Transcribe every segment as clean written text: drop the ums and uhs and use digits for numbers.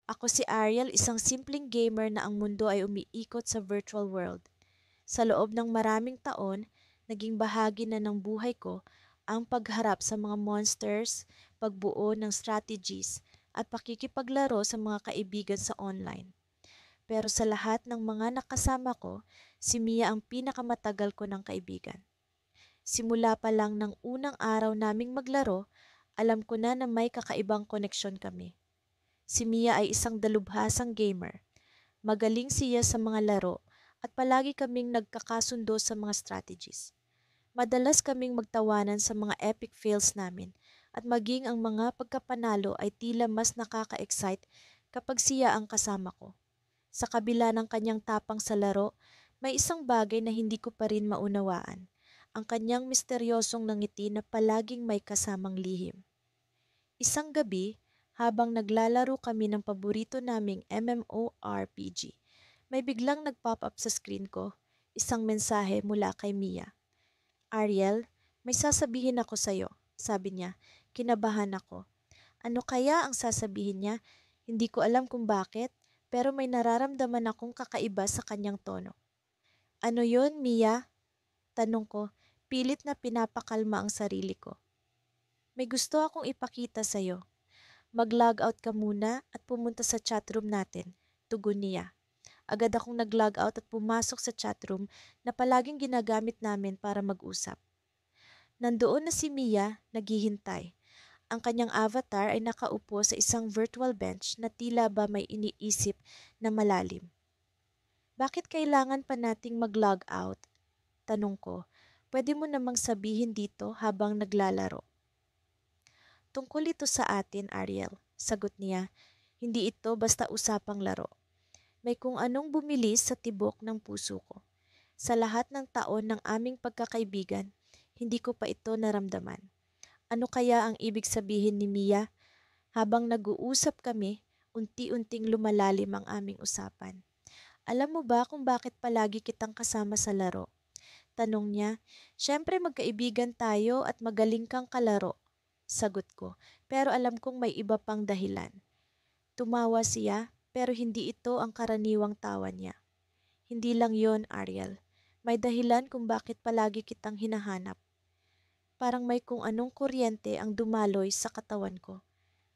Ako si Ariel, isang simpleng gamer na ang mundo ay umiikot sa virtual world. Sa loob ng maraming taon, naging bahagi na ng buhay ko ang pagharap sa mga monsters, pagbuo ng strategies, at pakikipaglaro sa mga kaibigan sa online. Pero sa lahat ng mga nakasama ko, si Mia ang pinakamatagal ko ng kaibigan. Simula pa lang ng unang araw naming maglaro, alam ko na may kakaibang koneksyon kami. Si Mia ay isang dalubhasang gamer. Magaling siya sa mga laro at palagi kaming nagkakasundo sa mga strategies. Madalas kaming magtawanan sa mga epic fails namin at maging ang mga pagkapanalo ay tila mas nakaka-excite kapag siya ang kasama ko. Sa kabila ng kanyang tapang sa laro, may isang bagay na hindi ko pa rin maunawaan. Ang kanyang misteryosong nangiti na palaging may kasamang lihim. Isang gabi, habang naglalaro kami ng paborito naming MMORPG, may biglang nag-pop up sa screen ko, isang mensahe mula kay Mia. Ariel, may sasabihin ako sa'yo, sabi niya. Kinabahan ako. Ano kaya ang sasabihin niya? Hindi ko alam kung bakit, pero may nararamdaman akong kakaiba sa kanyang tono. Ano yon, Mia? Tanong ko, pilit na pinapakalma ang sarili ko. May gusto akong ipakita sa'yo. Mag-log out ka muna at pumunta sa chatroom natin, tugon niya. Agad akong nag-log out at pumasok sa chatroom na palaging ginagamit namin para mag-usap. Nandoon na si Mia, naghihintay. Ang kanyang avatar ay nakaupo sa isang virtual bench na tila ba may iniisip na malalim. Bakit kailangan pa nating mag-log out? Tanong ko. Pwede mo namang sabihin dito habang naglalaro. Tungkol ito sa atin, Ariel, sagot niya. Hindi ito basta usapang laro. May kung anong bumilis sa tibok ng puso ko. Sa lahat ng taon ng aming pagkakaibigan, hindi ko pa ito naramdaman. Ano kaya ang ibig sabihin ni Mia? Habang nag-uusap kami, unti-unting lumalalim ang aming usapan. Alam mo ba kung bakit palagi kitang kasama sa laro? Tanong niya. Siyempre magkaibigan tayo at magaling kang kalaro. Sagot ko. Pero alam kong may iba pang dahilan. Tumawa siya, pero hindi ito ang karaniwang tawa niya. Hindi lang yon, Ariel. May dahilan kung bakit palagi kitang hinahanap. Parang may kung anong kuryente ang dumaloy sa katawan ko.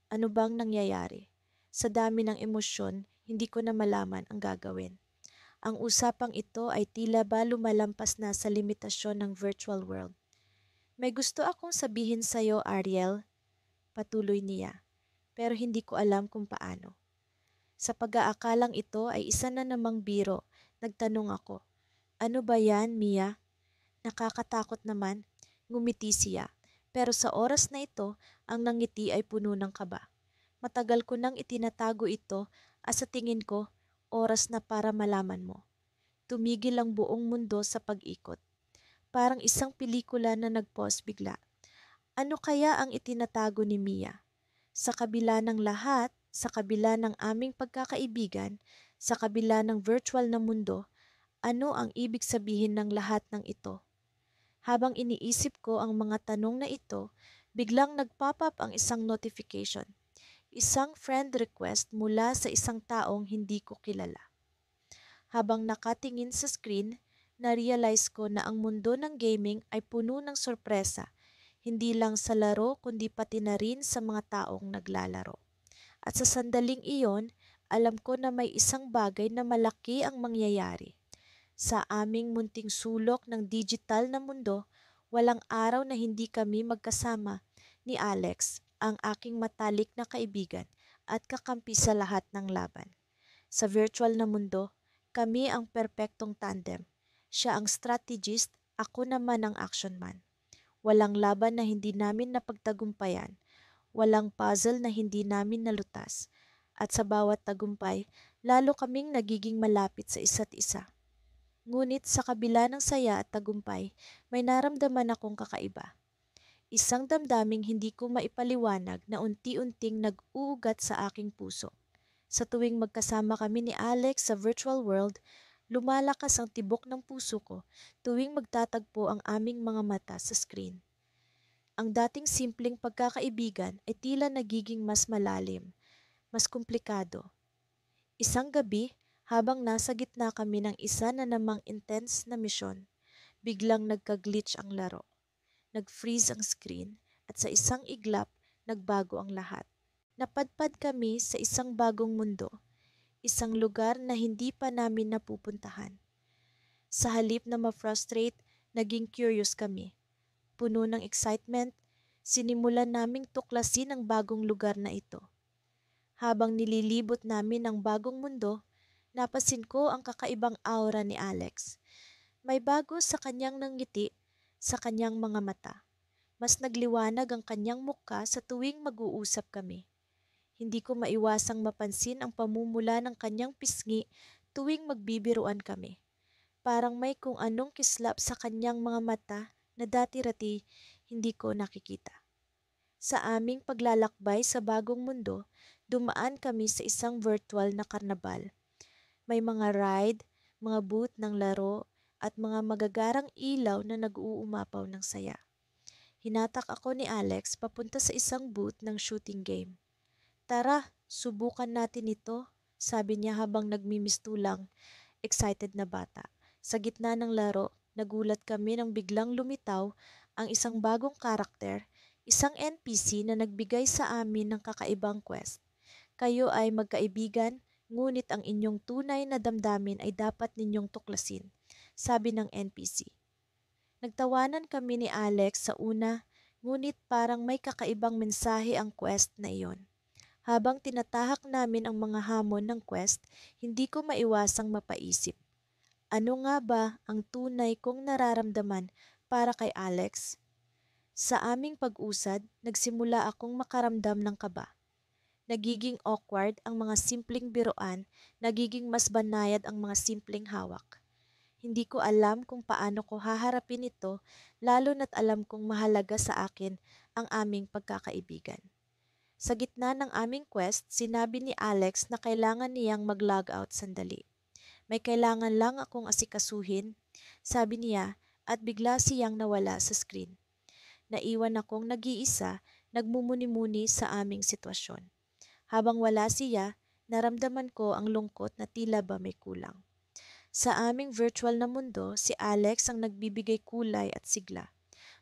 Ano bang nangyayari? Sa dami ng emosyon, hindi ko na malaman ang gagawin. Ang usapang ito ay tila ba lumalampas na sa limitasyon ng virtual world. May gusto akong sabihin sa'yo, Ariel, patuloy niya, pero hindi ko alam kung paano. Sa pag-aakalang ito ay isa na namang biro, nagtanong ako, ano ba yan, Mia? Nakakatakot naman, ngumiti siya. Pero sa oras na ito, ang nangiti ay puno ng kaba. Matagal ko nang itinatago ito at sa tingin ko, oras na para malaman mo. Tumigil ang buong mundo sa pag-ikot. Parang isang pelikula na nag-pause bigla. Ano kaya ang itinatago ni Mia? Sa kabila ng lahat, sa kabila ng aming pagkakaibigan, sa kabila ng virtual na mundo, ano ang ibig sabihin ng lahat ng ito? Habang iniisip ko ang mga tanong na ito, biglang nag-pop up ang isang notification. Isang friend request mula sa isang taong hindi ko kilala. Habang nakatingin sa screen, na-realize ko na ang mundo ng gaming ay puno ng sorpresa, hindi lang sa laro kundi pati na rin sa mga taong naglalaro. At sa sandaling iyon, alam ko na may isang bagay na malaki ang mangyayari. Sa aming munting sulok ng digital na mundo, walang araw na hindi kami magkasama ni Alex, ang aking matalik na kaibigan at kakampi sa lahat ng laban. Sa virtual na mundo, kami ang perpektong tandem. Siya ang strategist, ako naman ang action man. Walang laban na hindi namin napagtagumpayan, walang puzzle na hindi namin nalutas, at sa bawat tagumpay, lalo kaming nagiging malapit sa isa't isa. Ngunit sa kabila ng saya at tagumpay, may naramdaman akong kakaiba. Isang damdaming hindi ko maipaliwanag na unti-unting nag-uugat sa aking puso. Sa tuwing magkasama kami ni Alex sa virtual world, lumalakas ang tibok ng puso ko tuwing magtatagpo ang aming mga mata sa screen. Ang dating simpleng pagkakaibigan ay tila nagiging mas malalim, mas komplikado. Isang gabi, habang nasa gitna kami ng isa na namang intense na misyon, biglang nagka-glitch ang laro. Nag-freeze ang screen at sa isang iglap, nagbago ang lahat. Napadpad kami sa isang bagong mundo, isang lugar na hindi pa namin napupuntahan. Sa halip na ma-frustrate, naging curious kami. Puno ng excitement, sinimulan naming tuklasin ang bagong lugar na ito. Habang nililibot namin ang bagong mundo, napansin ko ang kakaibang aura ni Alex. May bago sa kanyang nangiti sa kanyang mga mata. Mas nagliwanag ang kanyang mukha sa tuwing mag-uusap kami. Hindi ko maiwasang mapansin ang pamumula ng kanyang pisngi tuwing magbibiruan kami. Parang may kung anong kislap sa kanyang mga mata na dati-rati hindi ko nakikita. Sa aming paglalakbay sa bagong mundo, dumaan kami sa isang virtual na karnabal. May mga ride, mga booth ng laro, at mga magagarang ilaw na nag-uumapaw ng saya. Hinatak ako ni Alex papunta sa isang booth ng shooting game. Tara, subukan natin ito, sabi niya habang nagmimistulang, excited na bata. Sa gitna ng laro, nagulat kami nang biglang lumitaw ang isang bagong karakter, isang NPC na nagbigay sa amin ng kakaibang quest. Kayo ay magkaibigan, ngunit ang inyong tunay na damdamin ay dapat ninyong tuklasin, sabi ng NPC. Nagtawanan kami ni Alex sa una, ngunit parang may kakaibang mensahe ang quest na iyon. Habang tinatahak namin ang mga hamon ng quest, hindi ko maiwasang mapaisip. Ano nga ba ang tunay kong nararamdaman para kay Alex? Sa aming pag-usad, nagsimula akong makaramdam ng kaba. Nagiging awkward ang mga simpleng biruan, nagiging mas banayad ang mga simpleng hawak. Hindi ko alam kung paano ko haharapin ito, lalo na't alam kong mahalaga sa akin ang aming pagkakaibigan. Sa gitna ng aming quest, sinabi ni Alex na kailangan niyang mag-log out sandali. May kailangan lang akong asikasuhin, sabi niya, at bigla siyang nawala sa screen. Naiwan akong nag-iisa, nagmumuni-muni sa aming sitwasyon. Habang wala siya, naramdaman ko ang lungkot na tila ba may kulang. Sa aming virtual na mundo, si Alex ang nagbibigay kulay at sigla.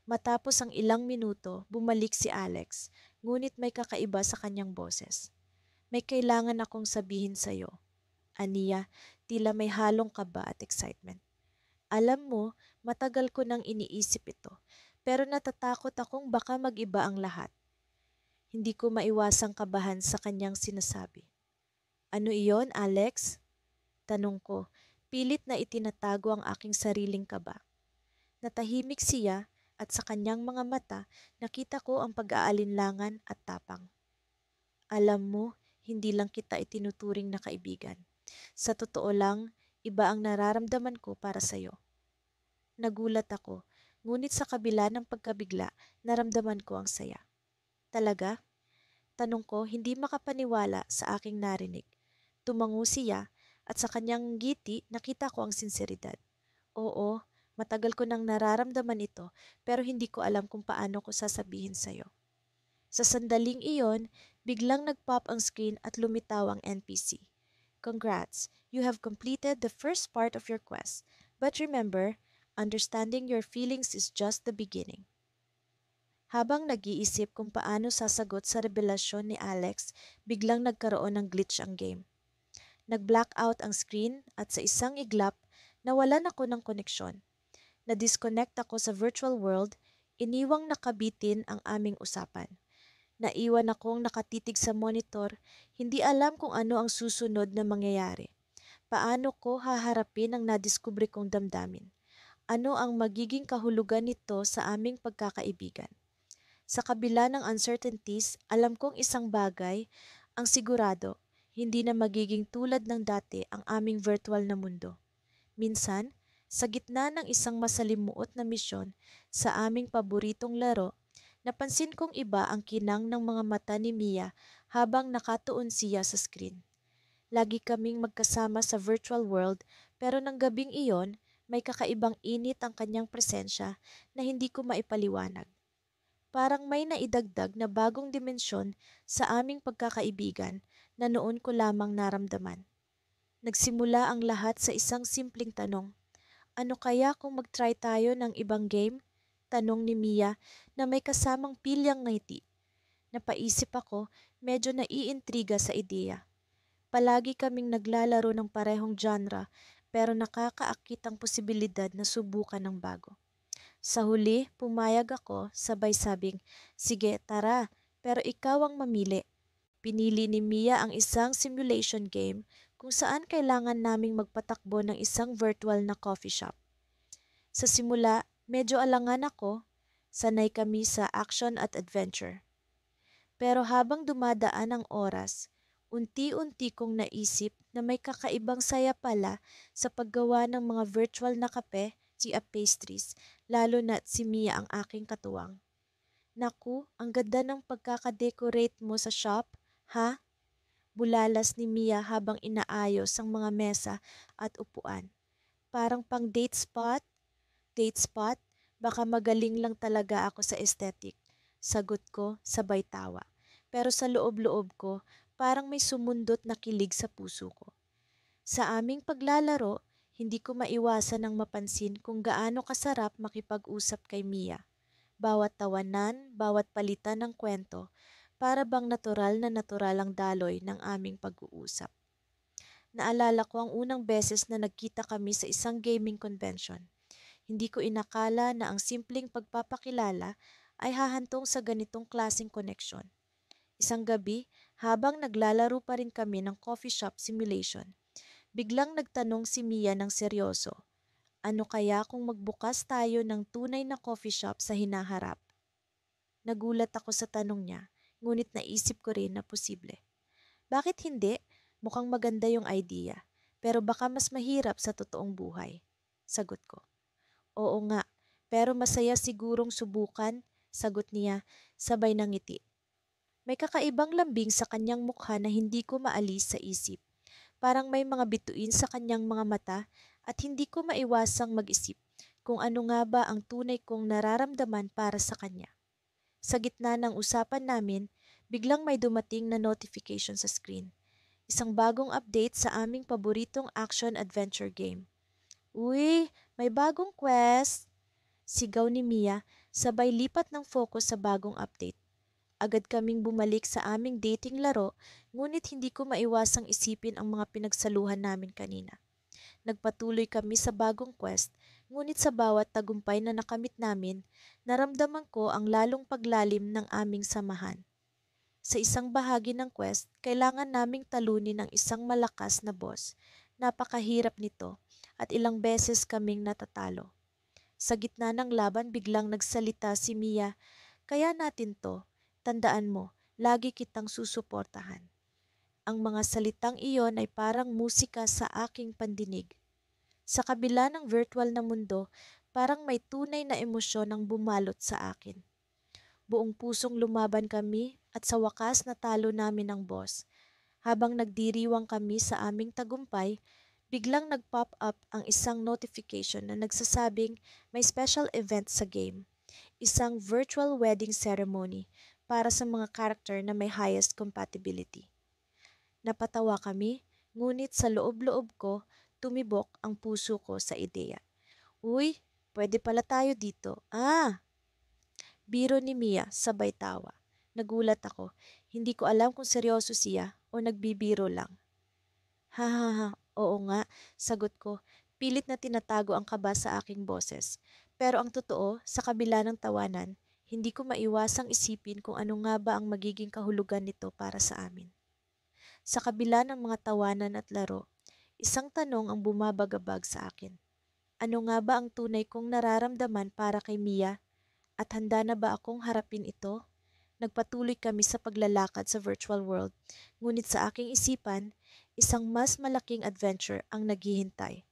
Matapos ang ilang minuto, bumalik si Alex, ngunit may kakaiba sa kanyang boses. May kailangan akong sabihin sa'yo. Aniya, tila may halong kaba at excitement. Alam mo, matagal ko nang iniisip ito, pero natatakot akong baka mag-iba ang lahat. Hindi ko maiwasang kabahan sa kanyang sinasabi. Ano iyon, Alex? Tanong ko, pilit na itinatago ang aking sariling kaba. Natahimik siya at sa kanyang mga mata nakita ko ang pag-aalinlangan at tapang. Alam mo, hindi lang kita itinuturing na kaibigan. Sa totoo lang, iba ang nararamdaman ko para sa'yo. Nagulat ako, ngunit sa kabila ng pagkabigla, naramdaman ko ang saya. Talaga? Tanong ko, hindi makapaniwala sa aking narinig. Tumango siya at sa kanyang ngiti nakita ko ang sinseridad. Oo, matagal ko nang nararamdaman ito pero hindi ko alam kung paano ko sasabihin sa'yo. Sa sandaling iyon, biglang nag-pop ang screen at lumitaw ang NPC. Congrats, you have completed the first part of your quest. But remember, understanding your feelings is just the beginning. Habang nag-iisip kung paano sasagot sa revelasyon ni Alex, biglang nagkaroon ng glitch ang game. Nag-blackout ang screen at sa isang iglap, nawalan ako ng koneksyon. Na-disconnect ako sa virtual world, iniwang nakabitin ang aming usapan. Naiwan akong nakatitig sa monitor, hindi alam kung ano ang susunod na mangyayari. Paano ko haharapin ang nadiskubre kong damdamin? Ano ang magiging kahulugan nito sa aming pagkakaibigan? Sa kabila ng uncertainties, alam kong isang bagay ang sigurado, hindi na magiging tulad ng dati ang aming virtual na mundo. Minsan, sa gitna ng isang masalimuot na misyon sa aming paboritong laro, napansin kong iba ang kinang ng mga mata ni Mia habang nakatuon siya sa screen. Lagi kaming magkasama sa virtual world pero ng gabing iyon, may kakaibang init ang kanyang presensya na hindi ko maipaliwanag. Parang may naidagdag na bagong dimensyon sa aming pagkakaibigan na noon ko lamang naramdaman. Nagsimula ang lahat sa isang simpleng tanong. Ano kaya kung mag-try tayo ng ibang game? Tanong ni Mia na may kasamang pilyang ngiti. Napaisip ako, medyo naiintriga sa ideya. Palagi kaming naglalaro ng parehong genre pero nakakaakit ang posibilidad na subukan ng bago. Sa huli, pumayag ako sabay sabing, sige tara, pero ikaw ang mamili. Pinili ni Mia ang isang simulation game kung saan kailangan naming magpatakbo ng isang virtual na coffee shop. Sa simula, medyo alangan ako, sanay kami sa action at adventure. Pero habang dumadaan ang oras, unti-unti kong naisip na may kakaibang saya pala sa paggawa ng mga virtual na kape, tea at pastries, lalo na't si Mia ang aking katuwang. Naku, ang ganda ng pagkakadecorate mo sa shop, ha? Bulalas ni Mia habang inaayos ang mga mesa at upuan. Parang pang date spot, baka magaling lang talaga ako sa aesthetic. Sagot ko, sabay tawa. Pero sa loob-loob ko, parang may sumundot na kilig sa puso ko. Sa aming paglalaro, hindi ko maiwasan ng mapansin kung gaano kasarap makipag-usap kay Mia. Bawat tawanan, bawat palitan ng kwento, para bang natural ang daloy ng aming pag-uusap. Naalala ko ang unang beses na nagkita kami sa isang gaming convention. Hindi ko inakala na ang simpleng pagpapakilala ay hahantong sa ganitong klaseng koneksyon. Isang gabi, habang naglalaro pa rin kami ng coffee shop simulation, biglang nagtanong si Mia ng seryoso, ano kaya kung magbukas tayo ng tunay na coffee shop sa hinaharap? Nagulat ako sa tanong niya, ngunit naisip ko rin na posible. Bakit hindi? Mukhang maganda yung idea, pero baka mas mahirap sa totoong buhay. Sagot ko. Oo nga, pero masaya sigurong subukan, sagot niya, sabay ng ngiti. May kakaibang lambing sa kanyang mukha na hindi ko maalis sa isip. Parang may mga bituin sa kanyang mga mata at hindi ko maiwasang mag-isip kung ano nga ba ang tunay kong nararamdaman para sa kanya. Sa gitna ng usapan namin, biglang may dumating na notification sa screen. Isang bagong update sa aming paboritong action-adventure game. Uy, may bagong quest! Sigaw ni Mia, sabay lipat ng focus sa bagong update. Agad kaming bumalik sa aming dating laro, ngunit hindi ko maiwasang isipin ang mga pinagsaluhan namin kanina. Nagpatuloy kami sa bagong quest, ngunit sa bawat tagumpay na nakamit namin, naramdaman ko ang lalong paglalim ng aming samahan. Sa isang bahagi ng quest, kailangan naming talunin ang isang malakas na boss. Napakahirap nito at ilang beses kaming natatalo. Sa gitna ng laban biglang nagsalita si Mia, kaya natin to, tandaan mo, lagi kitang susuportahan. Ang mga salitang iyon ay parang musika sa aking pandinig. Sa kabila ng virtual na mundo, parang may tunay na emosyon ang bumalot sa akin. Buong pusong lumaban kami at sa wakas natalo namin ang boss. Habang nagdiriwang kami sa aming tagumpay, biglang nag-pop up ang isang notification na nagsasabing may special event sa game. Isang virtual wedding ceremony para sa mga character na may highest compatibility. Napatawa kami, ngunit sa loob-loob ko, tumibok ang puso ko sa ideya. Uy, pwede pala tayo dito. Biro ni Mia, sabay tawa. Nagulat ako. Hindi ko alam kung seryoso siya o nagbibiro lang. Ha ha ha, oo nga, sagot ko. Pilit na tinatago ang kaba sa aking boses. Pero ang totoo, sa kabila ng tawanan, hindi ko maiwasang isipin kung ano nga ba ang magiging kahulugan nito para sa amin. Sa kabila ng mga tawanan at laro, isang tanong ang bumabagabag sa akin. Ano nga ba ang tunay kong nararamdaman para kay Mia? At handa na ba akong harapin ito? Nagpatuloy kami sa paglalakad sa virtual world, ngunit sa aking isipan, isang mas malaking adventure ang naghihintay.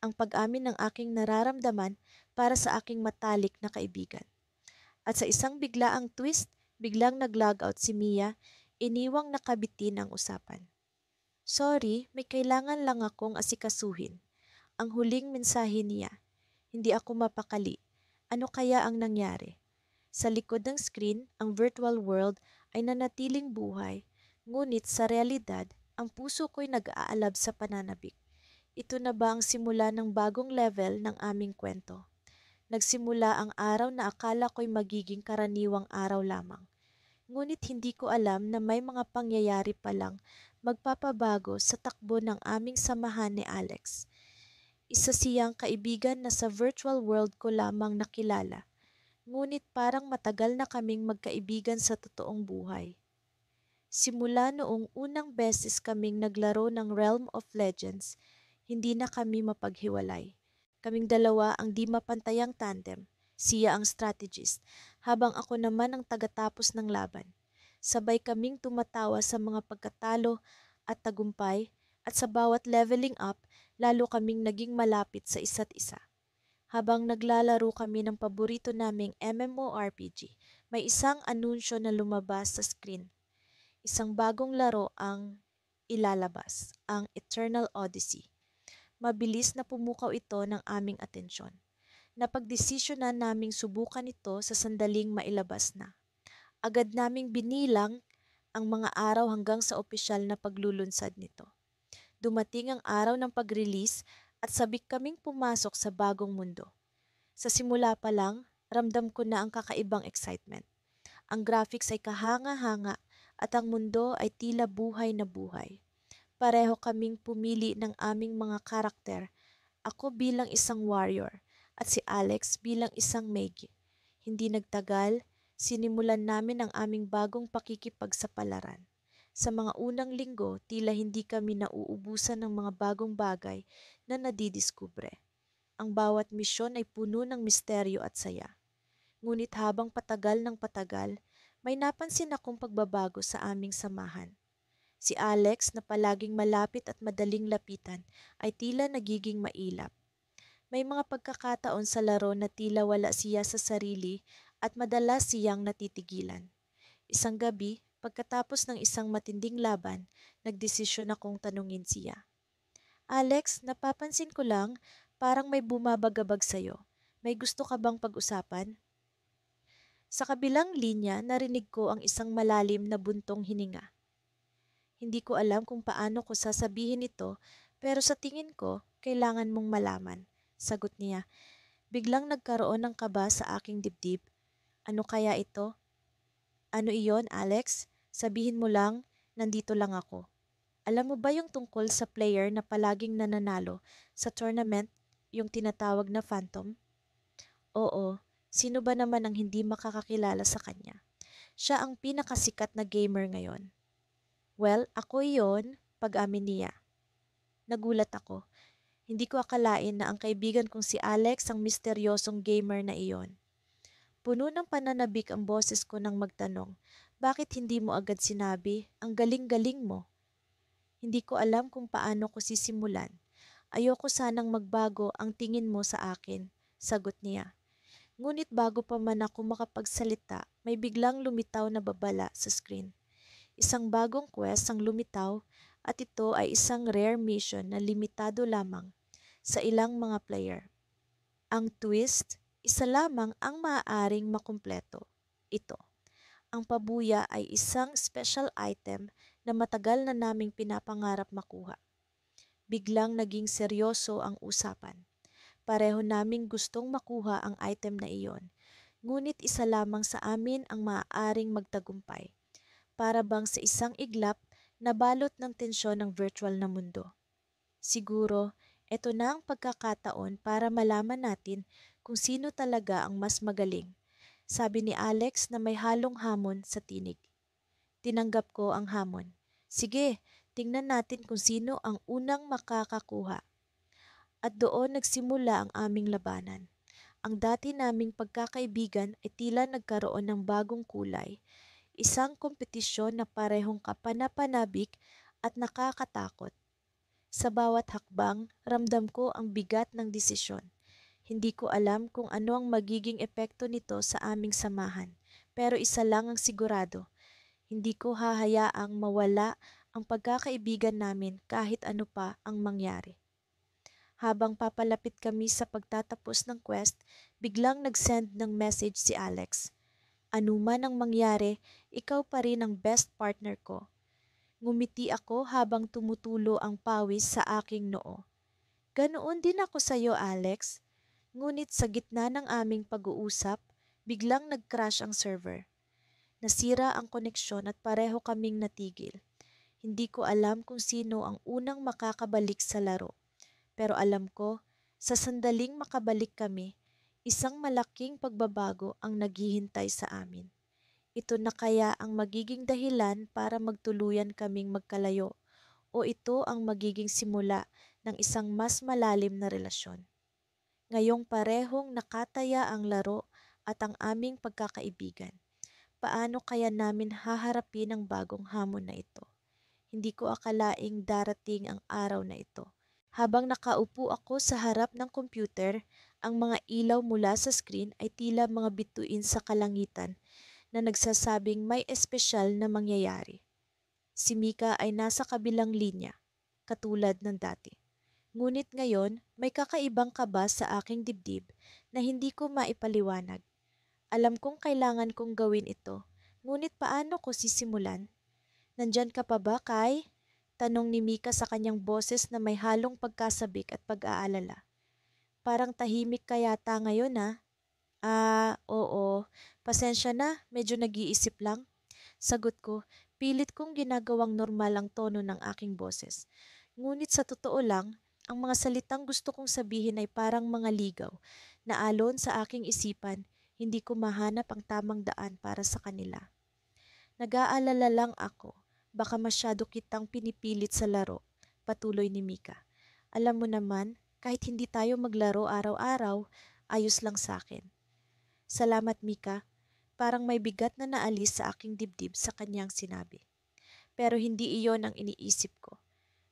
Ang pag-amin ng aking nararamdaman para sa aking matalik na kaibigan. At sa isang biglaang twist, biglang nag-log out si Mia, iniwang nakabitin ang usapan. Sorry, may kailangan lang akong asikasuhin. Ang huling mensahe niya. Hindi ako mapakali. Ano kaya ang nangyari? Sa likod ng screen, ang virtual world ay nanatiling buhay, ngunit sa realidad, Ang puso ko'y nag-aalab sa pananabik. Ito na ba ang simula ng bagong level ng aming kwento? Nagsimula ang araw na akala ko'y magiging karaniwang araw lamang. Ngunit hindi ko alam na may mga pangyayari palang magpapabago sa takbo ng aming samahan ni Alex. Isa siyang kaibigan na sa virtual world ko lamang nakilala. Ngunit parang matagal na kaming magkaibigan sa totoong buhay. Simula noong unang beses kaming naglaro ng Realm of Legends, hindi na kami mapaghiwalay. Kaming dalawa ang di mapantayang tandem, siya ang strategist, habang ako naman ang tagatapos ng laban. Sabay kaming tumatawa sa mga pagkatalo at tagumpay, at sa bawat leveling up, lalo kaming naging malapit sa isa't isa. Habang naglalaro kami ng paborito naming MMORPG, may isang anunsyo na lumabas sa screen. Isang bagong laro ang ilalabas, ang Eternal Odyssey. Mabilis na pumukaw ito ng aming atensyon. Napagdesisyonan naming subukan ito sa sandaling mailabas na. Agad naming binilang ang mga araw hanggang sa opisyal na paglulunsad nito. Dumating ang araw ng pag-release at sabik kaming pumasok sa bagong mundo. Sa simula pa lang, ramdam ko na ang kakaibang excitement. Ang graphics ay kahanga-hanga at ang mundo ay tila buhay na buhay. Pareho kaming pumili ng aming mga karakter. Ako bilang isang warrior at si Alex bilang isang mage. Hindi nagtagal, sinimulan namin ang aming bagong pakikipagsapalaran. Sa mga unang linggo, tila hindi kami nauubusan ng mga bagong bagay na nadidiskubre. Ang bawat misyon ay puno ng misteryo at saya. Ngunit habang patagal ng patagal, may napansin akong pagbabago sa aming samahan. Si Alex na palaging malapit at madaling lapitan ay tila nagiging mailap. May mga pagkakataon sa laro na tila wala siya sa sarili at madalas siyang natitigilan. Isang gabi, pagkatapos ng isang matinding laban, nagdesisyon akong tanungin siya. Alex, napapansin ko lang, parang may bumabagabag sa'yo. May gusto ka bang pag-usapan? Sa kabilang linya, narinig ko ang isang malalim na buntong hininga. Hindi ko alam kung paano ko sasabihin ito, pero sa tingin ko, kailangan mong malaman. Sagot niya. Biglang nagkaroon ng kaba sa aking dibdib. Ano kaya ito? Ano iyon, Alex? Sabihin mo lang, nandito lang ako. Alam mo ba yung tungkol sa player na palaging nananalo sa tournament, yung tinatawag na Phantom? Oo, sino ba naman ang hindi makakakilala sa kanya? Siya ang pinakasikat na gamer ngayon. Well, ako iyon, pag-amin niya. Nagulat ako. Hindi ko akalain na ang kaibigan kong si Alex ang misteryosong gamer na iyon. Puno ng pananabik ang boses ko nang magtanong, bakit hindi mo agad sinabi? Ang galing-galing mo. Hindi ko alam kung paano ko sisimulan. Ayoko sanang magbago ang tingin mo sa akin, sagot niya. Ngunit bago pa man ako makapagsalita, may biglang lumitaw na babala sa screen. Isang bagong quest ang lumitaw at ito ay isang rare mission na limitado lamang sa ilang mga player. Ang twist, isa lamang ang maaaring makumpleto. Ito. Ang pabuya ay isang special item na matagal na naming pinapangarap makuha. Biglang naging seryoso ang usapan. Pareho naming gustong makuha ang item na iyon, ngunit isa lamang sa amin ang maaaring magtagumpay. Para bang sa isang iglap na balot ng tensyon ng virtual na mundo. Siguro, ito na ang pagkakataon para malaman natin kung sino talaga ang mas magaling, sabi ni Alex na may halong hamon sa tinig. Tinanggap ko ang hamon. Sige, tingnan natin kung sino ang unang makakakuha. At doon nagsimula ang aming labanan. Ang dati naming pagkakaibigan ay tila nagkaroon ng bagong kulay. Isang kompetisyon na parehong kapanapanabik at nakakatakot. Sa bawat hakbang, ramdam ko ang bigat ng desisyon. Hindi ko alam kung ano ang magiging epekto nito sa aming samahan. Pero isa lang ang sigurado, hindi ko hahayaang mawala ang pagkakaibigan namin kahit ano pa ang mangyari. Habang papalapit kami sa pagtatapos ng quest, biglang nag-send ng message si Alex. Ano man ang mangyari, ikaw pa rin ang best partner ko. Ngumiti ako habang tumutulo ang pawis sa aking noo. Ganoon din ako sa iyo, Alex. Ngunit sa gitna ng aming pag-uusap, biglang nag-crash ang server. Nasira ang koneksyon at pareho kaming natigil. Hindi ko alam kung sino ang unang makakabalik sa laro. Pero alam ko, sa sandaling makabalik kami, isang malaking pagbabago ang naghihintay sa amin. Ito na kaya ang magiging dahilan para magtuluyan kaming magkalayo o ito ang magiging simula ng isang mas malalim na relasyon. Ngayong parehong nakataya ang laro at ang aming pagkakaibigan, paano kaya namin haharapin ang bagong hamon na ito? Hindi ko akalaing darating ang araw na ito. Habang nakaupo ako sa harap ng computer, ang mga ilaw mula sa screen ay tila mga bituin sa kalangitan na nagsasabing may espesyal na mangyayari. Si Mika ay nasa kabilang linya, katulad ng dati. Ngunit ngayon, may kakaibang kaba sa aking dibdib na hindi ko maipaliwanag. Alam kong kailangan kong gawin ito, ngunit paano ko sisimulan? Nandyan ka pa ba, Kai? Tanong ni Mika sa kanyang boses na may halong pagkasabik at pag-aalala. Parang tahimik ka yata ngayon, ha? Oo. Pasensya na, medyo nag-iisip lang. Sagot ko, pilit kong ginagawang normal ang tono ng aking boses. Ngunit sa totoo lang, ang mga salitang gusto kong sabihin ay parang mga ligaw na alon sa aking isipan, hindi ko mahanap ang tamang daan para sa kanila. Nag-aalala lang ako, baka masyado kitang pinipilit sa laro, patuloy ni Mika. Alam mo naman, kahit hindi tayo maglaro araw-araw, ayos lang sa akin. Salamat, Mika. Parang may bigat na naalis sa aking dibdib sa kanyang sinabi. Pero hindi iyon ang iniisip ko.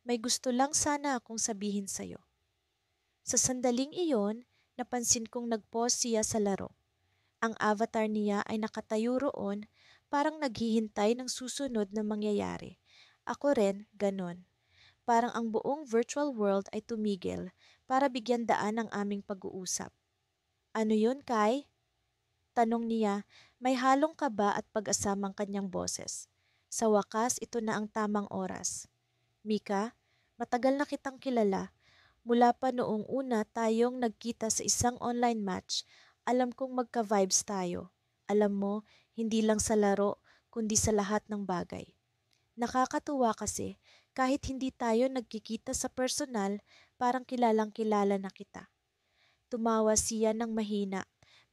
May gusto lang sana akong sabihin sa'yo. Sa sandaling iyon, napansin kong nag-pause siya sa laro. Ang avatar niya ay nakatayo roon, parang naghihintay ng susunod na mangyayari. Ako rin, ganon. Parang ang buong virtual world ay tumigil para bigyan daan ang aming pag-uusap. Ano yun, Kai? Tanong niya, may halong kaba at pag-asamang kanyang boses. Sa wakas, ito na ang tamang oras. Mika, matagal na kitang kilala. Mula pa noong una tayong nagkita sa isang online match, alam kong magka-vibes tayo. Alam mo, hindi lang sa laro, kundi sa lahat ng bagay. Nakakatuwa kasi, kahit hindi tayo nagkikita sa personal, parang kilalang kilala na kita. Tumawa siya ng mahina,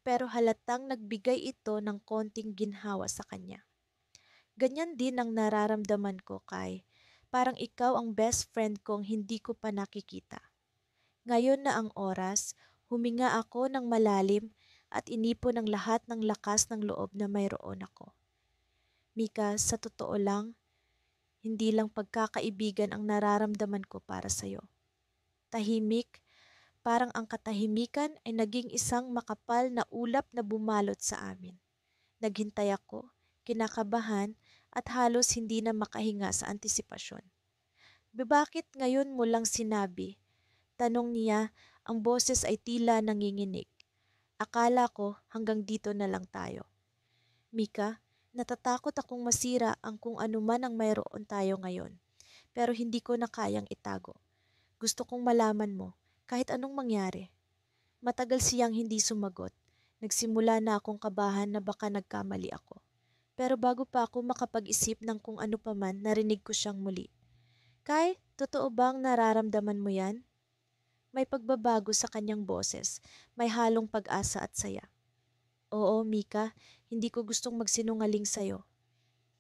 pero halatang nagbigay ito ng konting ginhawa sa kanya. Ganyan din ang nararamdaman ko, Kai. Parang ikaw ang best friend kong hindi ko pa nakikita. Ngayon na ang oras, huminga ako ng malalim at inipon ang lahat ng lakas ng loob na mayroon ako. Mika, sa totoo lang, hindi lang pagkakaibigan ang nararamdaman ko para sa'yo. Tahimik, parang ang katahimikan ay naging isang makapal na ulap na bumalot sa amin. Naghintay ako, kinakabahan at halos hindi na makahinga sa antisipasyon. Bakit ngayon mo lang sinabi? Tanong niya, ang boses ay tila nanginginig. Akala ko hanggang dito na lang tayo. Mika, natatakot akong masira ang kung ano man ang mayroon tayo ngayon. Pero hindi ko na kayang itago. Gusto kong malaman mo, kahit anong mangyari. Matagal siyang hindi sumagot. Nagsimula na akong kabahan na baka nagkamali ako. Pero bago pa ako makapag-isip ng kung ano pa man, narinig ko siyang muli. Kai, totoo bang nararamdaman mo yan? May pagbabago sa kanyang boses, may halong pag-asa at saya. Oo, Mika, hindi ko gustong magsinungaling sa'yo.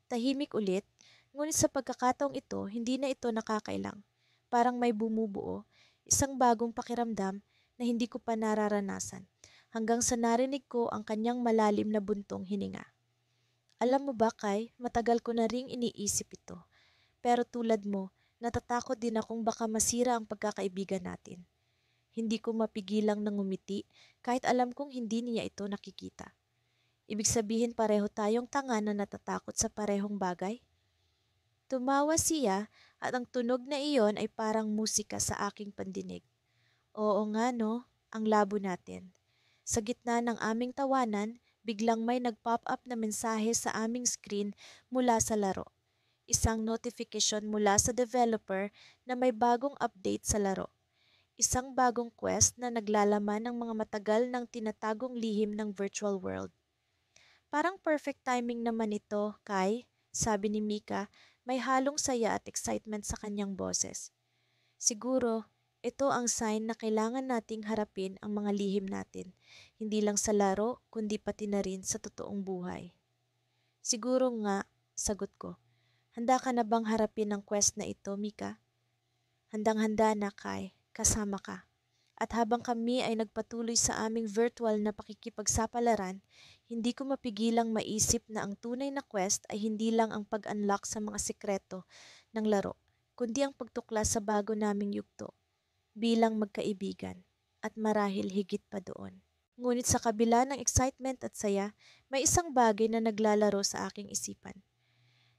Tahimik ulit, ngunit sa pagkakataong ito, hindi na ito nakakailang. Parang may bumubuo, isang bagong pakiramdam na hindi ko pa nararanasan, hanggang sa narinig ko ang kanyang malalim na buntong hininga. Alam mo ba, Kai, matagal ko na ring iniisip ito. Pero tulad mo, natatakot din akong baka masira ang pagkakaibigan natin. Hindi ko mapigilang nangumiti kahit alam kong hindi niya ito nakikita. Ibig sabihin pareho tayong tanga na natatakot sa parehong bagay? Tumawa siya at ang tunog na iyon ay parang musika sa aking pandinig. Oo nga no, ang labo natin. Sa gitna ng aming tawanan, biglang may nag-pop up na mensahe sa aming screen mula sa laro. isang notification mula sa developer na may bagong update sa laro. Isang bagong quest na naglalaman ng mga matagal ng tinatagong lihim ng virtual world. Parang perfect timing naman ito, Kai, sabi ni Mika, may halong saya at excitement sa kanyang boses. Siguro, ito ang sign na kailangan nating harapin ang mga lihim natin, hindi lang sa laro, kundi pati na rin sa totoong buhay. Siguro nga, sagot ko. Handa ka na bang harapin ang quest na ito, Mika? Handang-handa na, Kai. Kasama ka. At habang kami ay nagpatuloy sa aming virtual na pakikipagsapalaran, hindi ko mapigilang maisip na ang tunay na quest ay hindi lang ang pag-unlock sa mga sikreto ng laro, kundi ang pagtuklas sa bago naming yugto bilang magkaibigan at marahil higit pa doon. Ngunit sa kabila ng excitement at saya, may isang bagay na naglalaro sa aking isipan.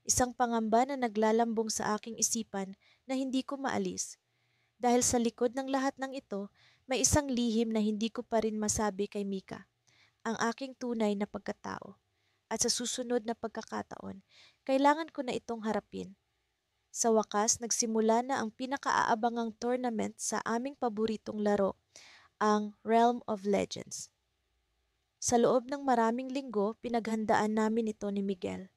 Isang pangamba na naglalambong sa aking isipan na hindi ko maalis. Dahil sa likod ng lahat ng ito, may isang lihim na hindi ko pa rin masabi kay Mika, ang aking tunay na pagkatao. At sa susunod na pagkakataon, kailangan ko na itong harapin. Sa wakas, nagsimula na ang pinakaaabangang tournament sa aming paboritong laro, ang Realm of Legends. Sa loob ng maraming linggo, pinaghandaan namin ito ni Miguel.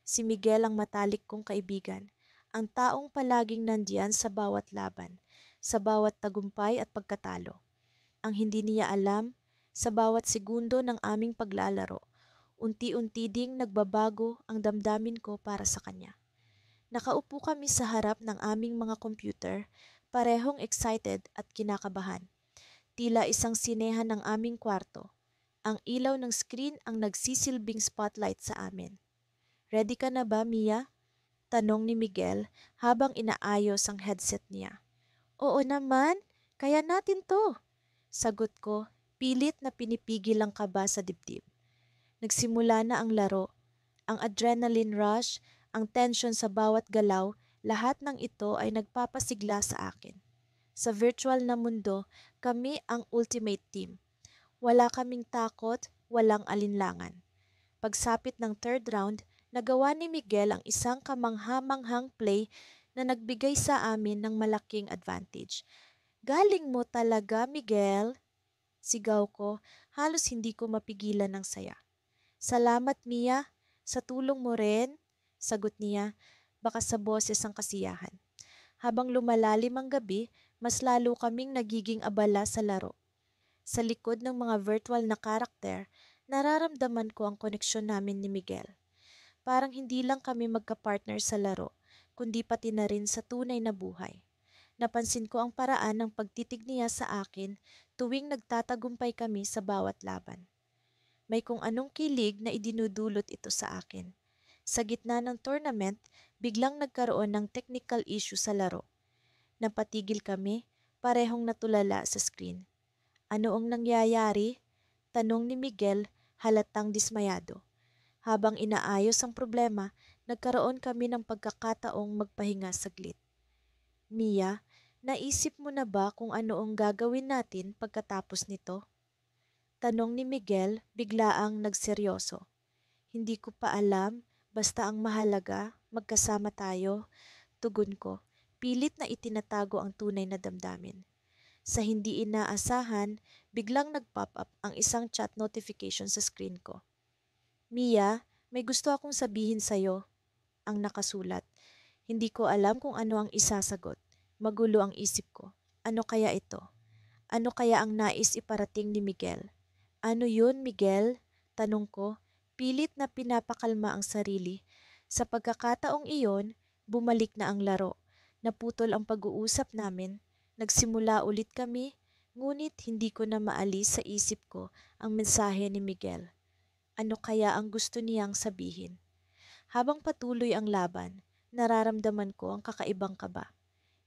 Si Miguel ang matalik kong kaibigan, ang taong palaging nandiyan sa bawat laban, sa bawat tagumpay at pagkatalo. Ang hindi niya alam, sa bawat segundo ng aming paglalaro, unti-unti ding nagbabago ang damdamin ko para sa kanya. Nakaupo kami sa harap ng aming mga computer, parehong excited at kinakabahan. Tila isang sinehan ng aming kwarto. Ang ilaw ng screen ang nagsisilbing spotlight sa amin. Ready ka na ba, Mia? Tanong ni Miguel habang inaayos ang headset niya. Oo naman, kaya natin to. Sagot ko, pilit na pinipigil ang kaba sa dibdib. Nagsimula na ang laro. Ang adrenaline rush, ang tension sa bawat galaw, lahat ng ito ay nagpapasigla sa akin. Sa virtual na mundo, kami ang ultimate team. Wala kaming takot, walang alinlangan. Pagsapit ng third round, nagawa ni Miguel ang isang kamangha-manghang play na nagbigay sa amin ng malaking advantage. Galing mo talaga, Miguel! Sigaw ko, halos hindi ko mapigilan ng saya. Salamat, Mia. Sa tulong mo rin, sagot niya, baka sa boses ang kasiyahan. Habang lumalalim ang gabi, mas lalo kaming nagiging abala sa laro. Sa likod ng mga virtual na karakter, nararamdaman ko ang koneksyon namin ni Miguel. Parang hindi lang kami magka-partner sa laro, kundi pati na rin sa tunay na buhay. Napansin ko ang paraan ng pagtitig niya sa akin tuwing nagtatagumpay kami sa bawat laban. May kung anong kilig na idinudulot ito sa akin. Sa gitna ng tournament, biglang nagkaroon ng technical issue sa laro. Napatigil kami, parehong natulala sa screen. Ano ang nangyayari? Tanong ni Miguel, halatang dismayado. Habang inaayos ang problema, nagkaroon kami ng pagkakataong magpahinga saglit. Mia, naisip mo na ba kung ano ang gagawin natin pagkatapos nito? Tanong ni Miguel, biglaang nagseryoso. Hindi ko pa alam, basta ang mahalaga, magkasama tayo. Tugon ko, pilit na itinatago ang tunay na damdamin. Sa hindi inaasahan, biglang nag-pop up ang isang chat notification sa screen ko. Mia, may gusto akong sabihin sa'yo, ang nakasulat. Hindi ko alam kung ano ang isasagot. Magulo ang isip ko. Ano kaya ito? Ano kaya ang nais iparating ni Miguel? Ano yun, Miguel? Tanong ko, pilit na pinapakalma ang sarili. Sa pagkakataong iyon, bumalik na ang laro. Naputol ang pag-uusap namin. Nagsimula ulit kami, ngunit hindi ko na maalis sa isip ko ang mensahe ni Miguel. Ano kaya ang gusto niyang sabihin? Habang patuloy ang laban, nararamdaman ko ang kakaibang kaba.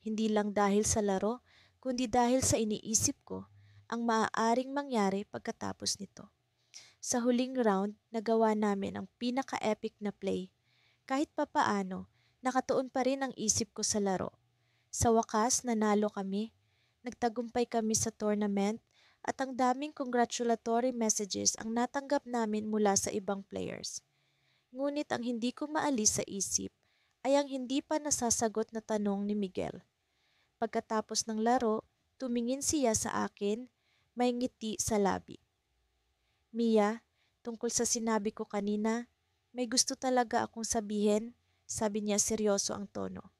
Hindi lang dahil sa laro, kundi dahil sa iniisip ko ang maaaring mangyari pagkatapos nito. Sa huling round, nagawa namin ang pinaka-epic na play. Kahit papaano, nakatuon pa rin ang isip ko sa laro. Sa wakas, nanalo kami. Nagtagumpay kami sa tournament at ang daming congratulatory messages ang natanggap namin mula sa ibang players. Ngunit ang hindi ko maalis sa isip ay ang hindi pa nasasagot na tanong ni Miguel. Pagkatapos ng laro, tumingin siya sa akin, may ngiti sa labi. Mia, tungkol sa sinabi ko kanina, may gusto talaga akong sabihin, sabi niya seryoso ang tono.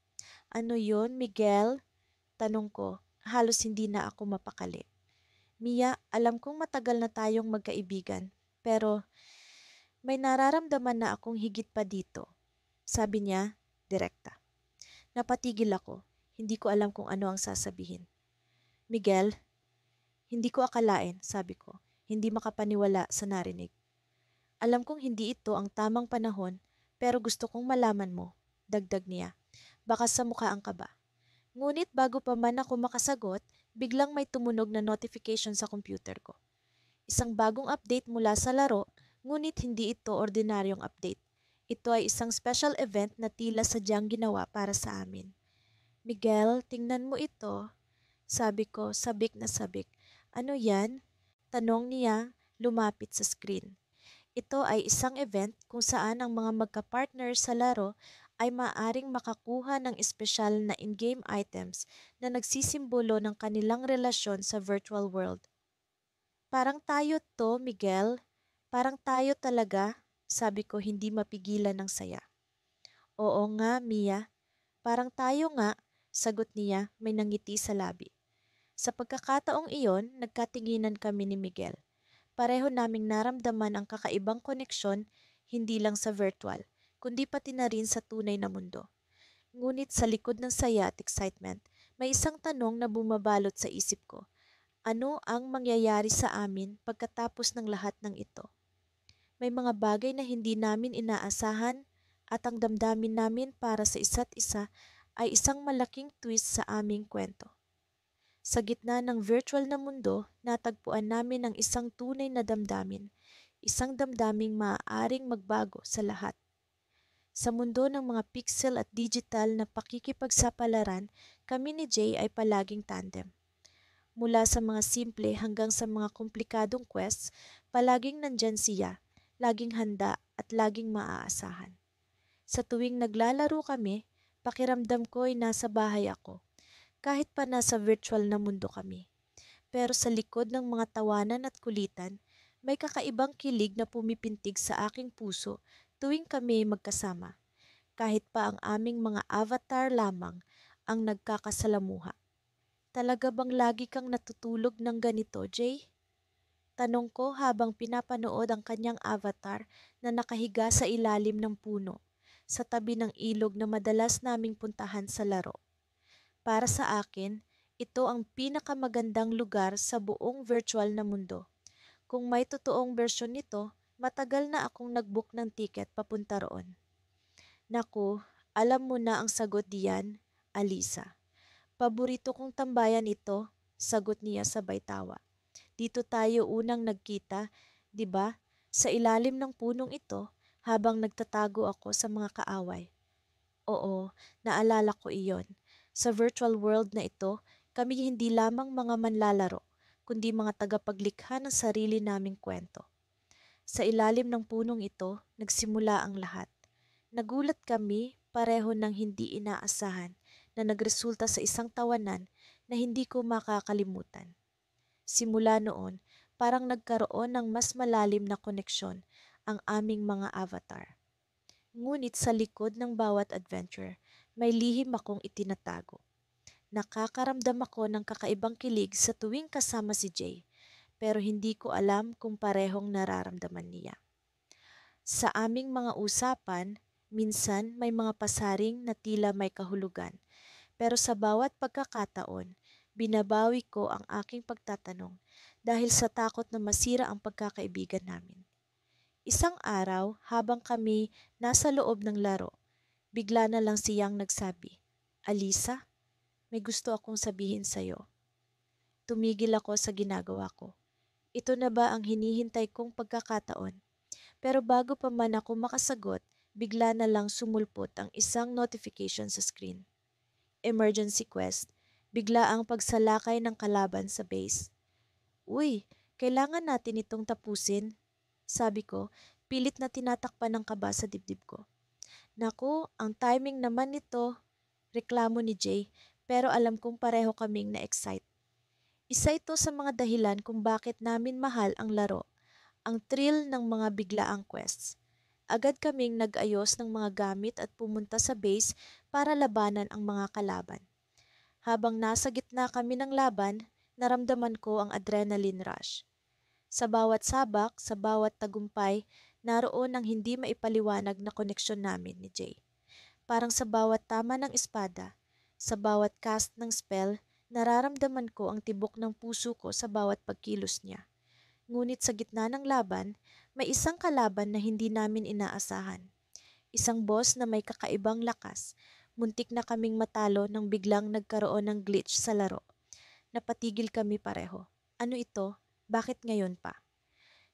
Ano yon, Miguel? Tanong ko, halos hindi na ako mapakali. Mia, alam kong matagal na tayong magkaibigan, pero may nararamdaman na akong higit pa dito. Sabi niya, direkta. Napatigil ako, hindi ko alam kung ano ang sasabihin. Miguel, hindi ko akalain, sabi ko, hindi makapaniwala sa narinig. Alam kong hindi ito ang tamang panahon, pero gusto kong malaman mo, dagdag niya. Baka sa mukhaan ka ba? Ngunit bago pa man ako makasagot, biglang may tumunog na notification sa computer ko. Isang bagong update mula sa laro, ngunit hindi ito ordinaryong update. Ito ay isang special event na tila sadyang ginawa para sa amin. Miguel, tingnan mo ito. Sabi ko, sabik na sabik. Ano yan? Tanong niya, lumapit sa screen. Ito ay isang event kung saan ang mga magka-partner sa laro ay maaring makakuha ng espesyal na in-game items na nagsisimbolo ng kanilang relasyon sa virtual world. Parang tayo to, Miguel. Parang tayo talaga, sabi ko hindi mapigilan ng saya. Oo nga, Mia. Parang tayo nga, sagot niya, may nangiti sa labi. Sa pagkakataong iyon, nagkatinginan kami ni Miguel. Pareho naming naramdaman ang kakaibang koneksyon hindi lang sa virtual, kundi pati na rin sa tunay na mundo. Ngunit sa likod ng saya at excitement, may isang tanong na bumabalot sa isip ko. Ano ang mangyayari sa amin pagkatapos ng lahat ng ito? May mga bagay na hindi namin inaasahan at ang damdamin namin para sa isa't isa ay isang malaking twist sa aming kwento. Sa gitna ng virtual na mundo, natagpuan namin ang isang tunay na damdamin, isang damdaming maaaring magbago sa lahat. Sa mundo ng mga pixel at digital na pakikipagsapalaran, kami ni Jay ay palaging tandem. Mula sa mga simple hanggang sa mga komplikadong quests, palaging nandyan siya, laging handa at laging maaasahan. Sa tuwing naglalaro kami, pakiramdam ko ay nasa bahay ako, kahit pa nasa virtual na mundo kami. Pero sa likod ng mga tawanan at kulitan, may kakaibang kilig na pumipintig sa aking puso tuwing kami magkasama, kahit pa ang aming mga avatar lamang ang nagkakasalamuha. Talaga bang lagi kang natutulog ng ganito, Jay? Tanong ko habang pinapanood ang kanyang avatar na nakahiga sa ilalim ng puno, sa tabi ng ilog na madalas naming puntahan sa laro. Para sa akin, ito ang pinakamagandang lugar sa buong virtual na mundo. Kung may totoong bersyon nito, matagal na akong nag-book ng tiket papunta roon. Naku, alam mo na ang sagot diyan, Alisa. Paborito kong tambayan ito, sagot niya sabay tawa. Dito tayo unang nagkita, 'di ba? Sa ilalim ng punong ito habang nagtatago ako sa mga kaaway. Oo, naalala ko iyon. Sa virtual world na ito, kami hindi lamang mga manlalaro, kundi mga tagapaglikha ng sarili naming kwento. Sa ilalim ng punong ito, nagsimula ang lahat. Nagulat kami, pareho ng hindi inaasahan, na nagresulta sa isang tawanan na hindi ko makakalimutan. Simula noon, parang nagkaroon ng mas malalim na koneksyon ang aming mga avatar. Ngunit sa likod ng bawat adventure, may lihim akong itinatago. Nakakaramdam ako ng kakaibang kilig sa tuwing kasama si Jay, pero hindi ko alam kung parehong nararamdaman niya. Sa aming mga usapan, minsan may mga pasaring na tila may kahulugan, pero sa bawat pagkakataon, binabawi ko ang aking pagtatanong dahil sa takot na masira ang pagkakaibigan namin. Isang araw, habang kami nasa loob ng laro, bigla na lang siyang nagsabi, Alisa, may gusto akong sabihin sa'yo. Tumigil ako sa ginagawa ko. Ito na ba ang hinihintay kong pagkakataon? Pero bago pa man ako makasagot, bigla na lang sumulpot ang isang notification sa screen. Emergency quest, bigla ang pagsalakay ng kalaban sa base. Uy, kailangan natin itong tapusin. Sabi ko, pilit na tinatakpan ng kaba sa dibdib ko. Naku, ang timing naman nito, reklamo ni Jay, pero alam kong pareho kaming na-excite. Isa ito sa mga dahilan kung bakit namin mahal ang laro, ang thrill ng mga biglaang quests. Agad kaming nag-ayos ng mga gamit at pumunta sa base para labanan ang mga kalaban. Habang nasa gitna kami ng laban, naramdaman ko ang adrenaline rush. Sa bawat sabak, sa bawat tagumpay, naroon ang hindi maipaliwanag na koneksyon namin ni Jay. Parang sa bawat tama ng espada, sa bawat cast ng spell, nararamdaman ko ang tibok ng puso ko sa bawat pagkilos niya. Ngunit sa gitna ng laban, may isang kalaban na hindi namin inaasahan. Isang boss na may kakaibang lakas. Muntik na kaming matalo nang biglang nagkaroon ng glitch sa laro. Napatigil kami pareho. Ano ito? Bakit ngayon pa?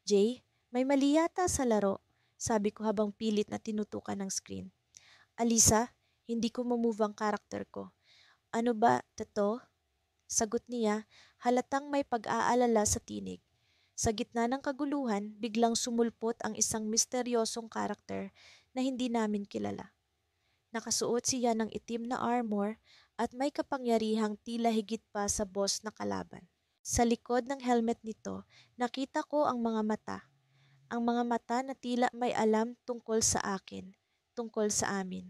Jay, may mali yata sa laro, sabi ko habang pilit na tinutukan ng screen. Alisa, hindi ko mamove ang karakter ko. Ano ba, totoo? Sagot niya, halatang may pag-aalala sa tinig. Sa gitna ng kaguluhan, biglang sumulpot ang isang misteryosong karakter na hindi namin kilala. Nakasuot siya ng itim na armor at may kapangyarihang tila higit pa sa boss na kalaban. Sa likod ng helmet nito, nakita ko ang mga mata. Ang mga mata na tila may alam tungkol sa akin, tungkol sa amin.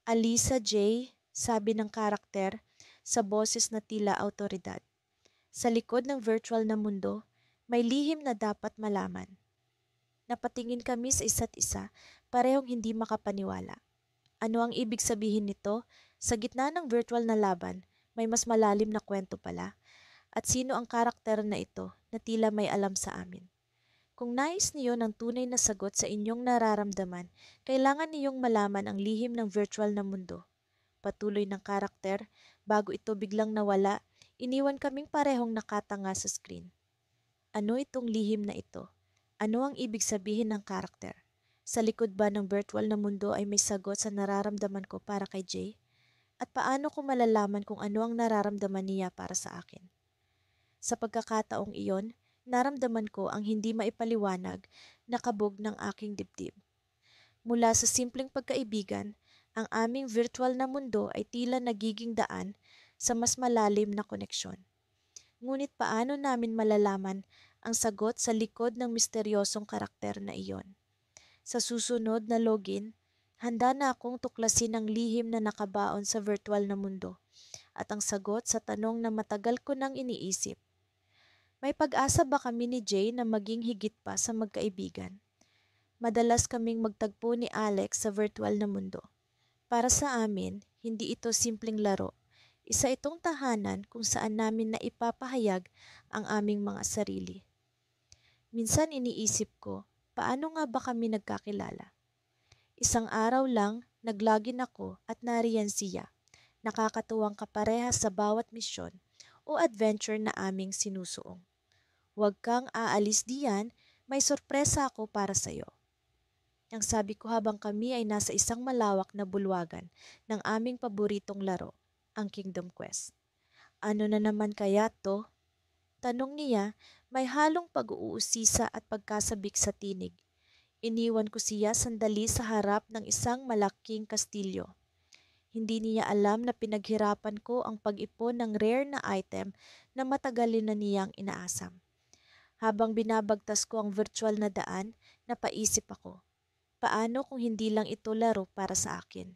Alisa J, sabi ng karakter sa boses na tila autoridad. Sa likod ng virtual na mundo, may lihim na dapat malaman. Napatingin kami sa isa't isa, parehong hindi makapaniwala. Ano ang ibig sabihin nito? Sa gitna ng virtual na laban, may mas malalim na kwento pala. At sino ang karakter na ito na tila may alam sa amin? Kung nais niyo ng tunay na sagot sa inyong nararamdaman, kailangan niyong malaman ang lihim ng virtual na mundo. Patuloy ng karakter, bago ito biglang nawala, iniwan kaming parehong nakatanga sa screen. Ano itong lihim na ito? Ano ang ibig sabihin ng karakter? Sa likod ba ng virtual na mundo ay may sagot sa nararamdaman ko para kay Jay? At paano ko malalaman kung ano ang nararamdaman niya para sa akin? Sa pagkakataong iyon, naramdaman ko ang hindi maipaliwanag na kabog ng aking dibdib. Mula sa simpleng pagkaibigan, ang aming virtual na mundo ay tila nagiging daan sa mas malalim na koneksyon. Ngunit paano namin malalaman ang sagot sa likod ng misteryosong karakter na iyon? Sa susunod na login, handa na akong tuklasin ang lihim na nakabaon sa virtual na mundo at ang sagot sa tanong na matagal ko nang iniisip. May pag-asa ba kami ni Jay na maging higit pa sa magkaibigan? Madalas kaming magtagpo ni Alex sa virtual na mundo. Para sa amin, hindi ito simpleng laro. Isa itong tahanan kung saan namin naipapahayag ang aming mga sarili. Minsan iniisip ko, paano nga ba kami nagkakilala? Isang araw lang, naglogin ako at nariyan siya. Nakakatuwang kaparehas sa bawat misyon o adventure na aming sinusuong. Huwag kang aalis diyan, may sorpresa ako para sa'yo. Ang sabi ko habang kami ay nasa isang malawak na bulwagan ng aming paboritong laro, ang Kingdom Quest. Ano na naman kaya to? Tanong niya, may halong pag-uusisa at pagkasabik sa tinig. Iniwan ko siya sandali sa harap ng isang malaking kastilyo. Hindi niya alam na pinaghirapan ko ang pag-ipon ng rare na item na matagal na niyang inaasam. Habang binabagtas ko ang virtual na daan, napaisip ako. Paano kung hindi lang ito laro para sa akin?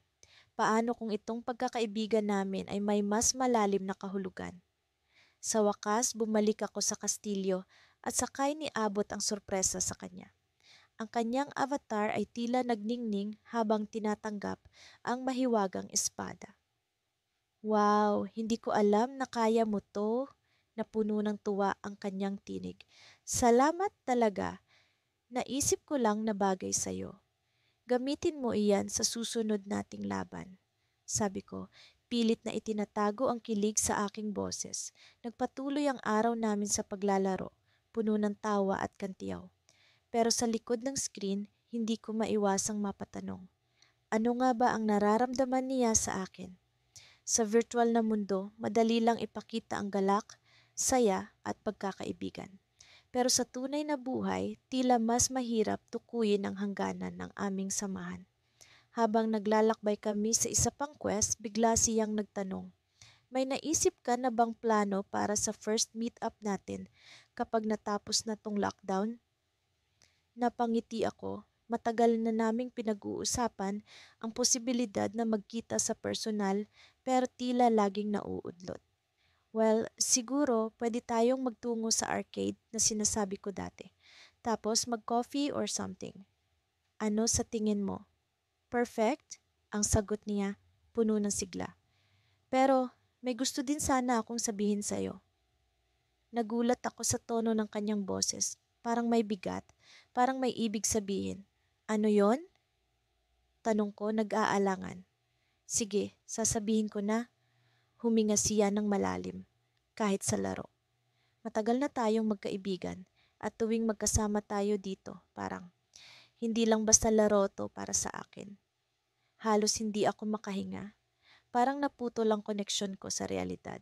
Paano kung itong pagkakaibigan namin ay may mas malalim na kahulugan? Sa wakas, bumalik ako sa kastilyo at sakay ni Abot ang sorpresa sa kanya. Ang kanyang avatar ay tila nagningning habang tinatanggap ang mahiwagang espada. Wow, hindi ko alam na kaya mo to. Napuno ng tuwa ang kanyang tinig. Salamat talaga. Naisip ko lang na bagay sa'yo. Gamitin mo iyan sa susunod nating laban. Sabi ko, pilit na itinatago ang kilig sa aking boses. Nagpatuloy ang araw namin sa paglalaro, puno ng tawa at kantiyaw. Pero sa likod ng screen, hindi ko maiwasang mapatanong. Ano nga ba ang nararamdaman niya sa akin? Sa virtual na mundo, madali lang ipakita ang galak, saya at pagkakaibigan. Pero sa tunay na buhay, tila mas mahirap tukuyin ang hangganan ng aming samahan. Habang naglalakbay kami sa isa pang quest, bigla siyang nagtanong, may naisip ka na bang plano para sa first meet-up natin kapag natapos na tong lockdown? Napangiti ako. Matagal na naming pinag-uusapan ang posibilidad na magkita sa personal pero tila laging nauudlot. Well, siguro pwede tayong magtungo sa arcade na sinasabi ko dati. Tapos mag-coffee or something. Ano sa tingin mo? Perfect? Ang sagot niya, puno ng sigla. Pero may gusto din sana akong sabihin sa'yo. Nagulat ako sa tono ng kanyang boses. Parang may bigat, parang may ibig sabihin. Ano yon? Tanong ko nag-aalangan. Sige, sasabihin ko na. Huminga siya ng malalim, kahit sa laro. Matagal na tayong magkaibigan at tuwing magkasama tayo dito, parang hindi lang basta laro to para sa akin. Halos hindi ako makahinga. Parang naputol ang koneksyon ko sa realidad.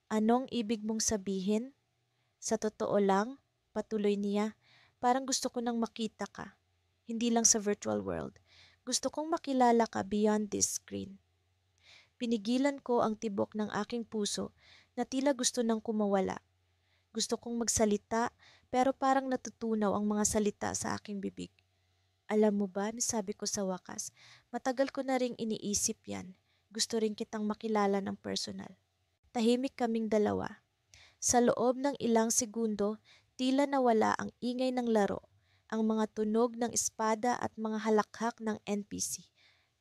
Anong ibig mong sabihin? Sa totoo lang, patuloy niya, parang gusto ko nang makita ka. Hindi lang sa virtual world. Gusto kong makilala ka beyond this screen. Pinigilan ko ang tibok ng aking puso na tila gusto nang kumawala. Gusto kong magsalita pero parang natutunaw ang mga salita sa aking bibig. Alam mo ba, sabi ko sa wakas, matagal ko na ring iniisip yan. Gusto rin kitang makilala ng personal. Tahimik kaming dalawa. Sa loob ng ilang segundo, tila nawala ang ingay ng laro, ang mga tunog ng espada at mga halakhak ng NPC.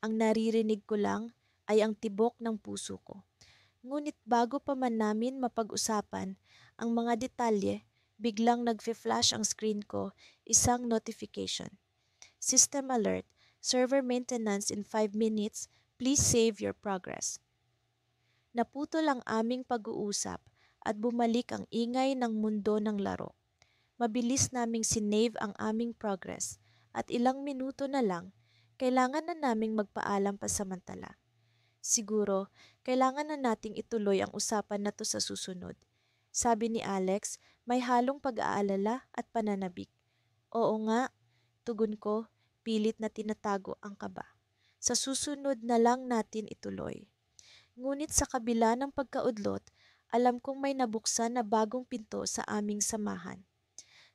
Ang naririnig ko lang ay ang tibok ng puso ko. Ngunit bago pa man namin mapag-usapan ang mga detalye, biglang nagfe-flash ang screen ko, isang notification. System alert, server maintenance in 5 minutes, please save your progress. Naputol ang aming pag-uusap at bumalik ang ingay ng mundo ng laro. Mabilis naming sinave ang aming progress at ilang minuto na lang, kailangan na naming magpaalam pasamantala. Siguro, kailangan na nating ituloy ang usapan na to sa susunod. Sabi ni Alex, may halong pag-aalala at pananabik. Oo nga, tugon ko, pilit na tinatago ang kaba. Sa susunod na lang natin ituloy. Ngunit sa kabila ng pagkaudlot, alam kong may nabuksan na bagong pinto sa aming samahan.